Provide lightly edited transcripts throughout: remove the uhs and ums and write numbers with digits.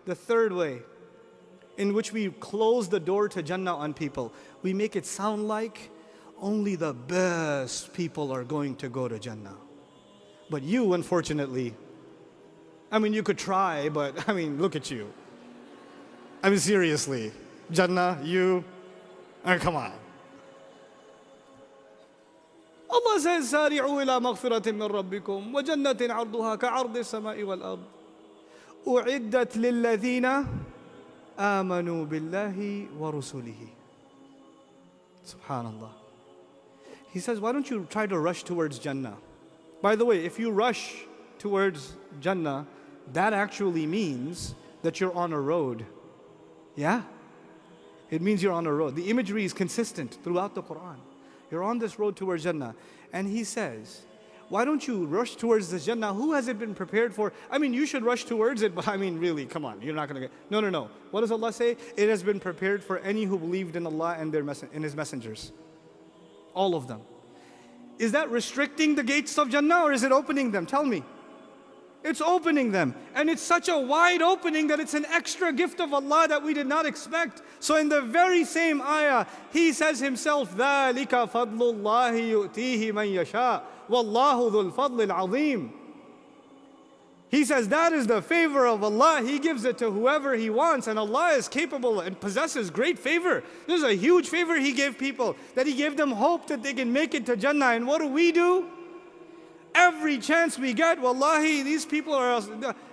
The third way in which we close the door to Jannah on people, we make it sound like only the best people are going to go to Jannah. But you, unfortunately, you could try, but look at you. Seriously, Jannah, you, come on. Allah says, سارعوا إلى مغفرة من ربكم وجنة عرضها كعرض السماء والأرض أعدت للذين آمنوا بالله ورسله. Subhanallah. He says, why don't you try to rush towards Jannah? By the way, if you rush towards Jannah, that actually means that you're on a road. Yeah? It means you're on a road. The imagery is consistent throughout the Quran. You're on this road towards Jannah. And he says, why don't you rush towards this Jannah? Who has it been prepared for? You should rush towards it, but really, come on, you're not going to get... No. What does Allah say? It has been prepared for any who believed in Allah and in His messengers. All of them. Is that restricting the gates of Jannah or is it opening them? Tell me. It's opening them. And it's such a wide opening that it's an extra gift of Allah that we did not expect. So in the very same ayah, He says Himself, ذَلِكَ فَضْلُ اللَّهِ يُؤْتِيهِ مَنْ يَشَاءُ وَاللَّهُ ذُو الْفَضْلِ الْعَظِيمِ. He says that is the favor of Allah. He gives it to whoever He wants, and Allah is capable and possesses great favor. This is a huge favor He gave people, that He gave them hope that they can make it to Jannah. And what do? Every chance we get, wallahi, these people are...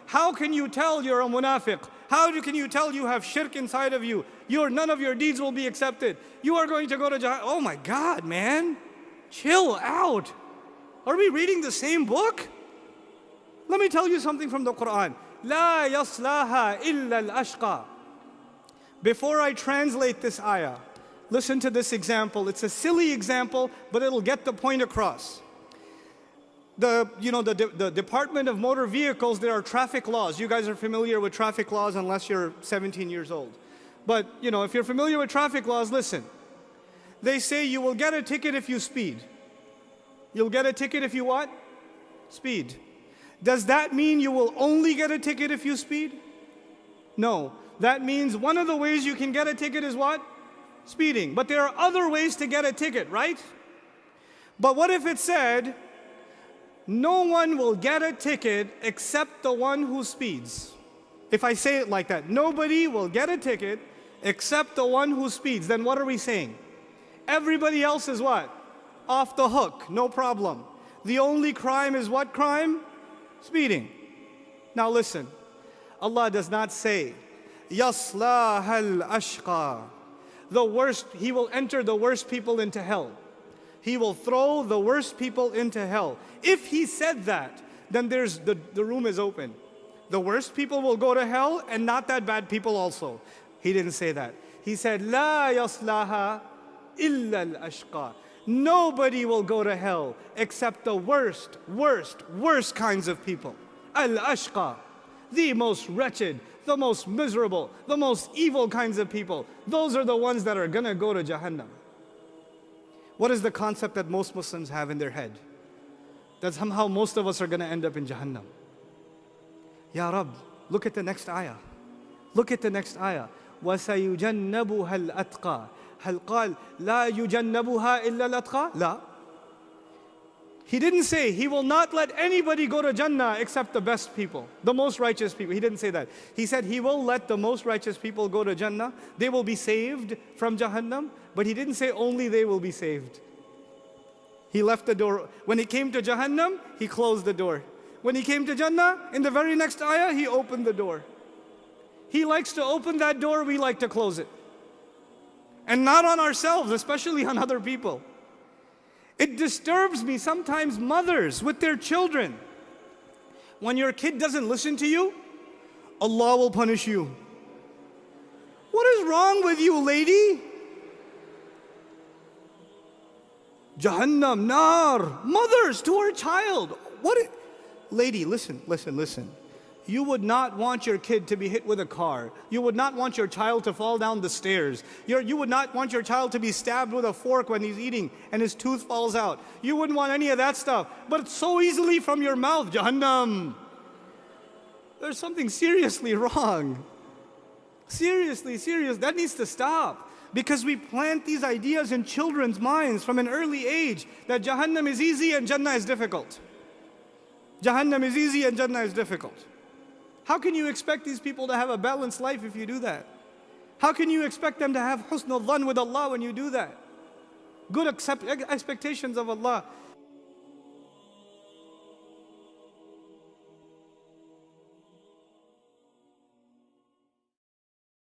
How can you tell you're a munafiq? How can you tell you have shirk inside of you? None of your deeds will be accepted. You are going to go to Jahannam. Oh my God, man. Chill out. Are we reading the same book? Let me tell you something from the Quran. لا يصلاها إلا الأشقى. Before I translate this ayah, listen to this example. It's a silly example, but it'll get the point across. The Department of Motor Vehicles, there are traffic laws. You guys are familiar with traffic laws unless you're 17 years old. But, if you're familiar with traffic laws, listen. They say you will get a ticket if you speed. You'll get a ticket if you what? Speed. Does that mean you will only get a ticket if you speed? No. That means one of the ways you can get a ticket is what? Speeding. But there are other ways to get a ticket, right? But what if it said, no one will get a ticket except the one who speeds? If I say it like that, nobody will get a ticket except the one who speeds, then what are we saying? Everybody else is what? Off the hook, no problem. The only crime is what crime? Speeding. Now listen, Allah does not say, يَصْلَاهَا الْأَشْقَى. The worst, He will enter the worst people into hell. He will throw the worst people into hell. If He said that, then the room is open. The worst people will go to hell and not that bad people also. He didn't say that. He said, لا يصلها إلا الأشقى. Nobody will go to hell except the worst kinds of people. Al-ashqa, the most wretched, the most miserable, the most evil kinds of people. Those are the ones that are gonna go to Jahannam. What is the concept that most Muslims have in their head? That somehow most of us are gonna end up in Jahannam. Ya Rab, look at the next ayah. Look at the next ayah. وَسَيُجَنَّبُهَا الْأَتْقَى. هل قال لا يجنبها إلا الأتقى؟ لا. He didn't say He will not let anybody go to Jannah except the best people, the most righteous people. He didn't say that. He said He will let the most righteous people go to Jannah. They will be saved from Jahannam. But He didn't say only they will be saved. He left the door. When He came to Jahannam, He closed the door. When He came to Jannah, in the very next ayah, He opened the door. He likes to open that door, we like to close it. And not on ourselves, especially on other people. It disturbs me sometimes, mothers with their children. When your kid doesn't listen to you, Allah will punish you. What is wrong with you, lady? Jahannam, nar, mothers to her child. Lady, listen. You would not want your kid to be hit with a car. You would not want your child to fall down the stairs. You would not want your child to be stabbed with a fork when he's eating and his tooth falls out. You wouldn't want any of that stuff. But it's so easily from your mouth, Jahannam. There's something seriously wrong. Seriously, that needs to stop. Because we plant these ideas in children's minds from an early age that Jahannam is easy and Jannah is difficult. Jahannam is easy and Jannah is difficult. How can you expect these people to have a balanced life if you do that? How can you expect them to have husnul dhan with Allah when you do that? Good expectations of Allah.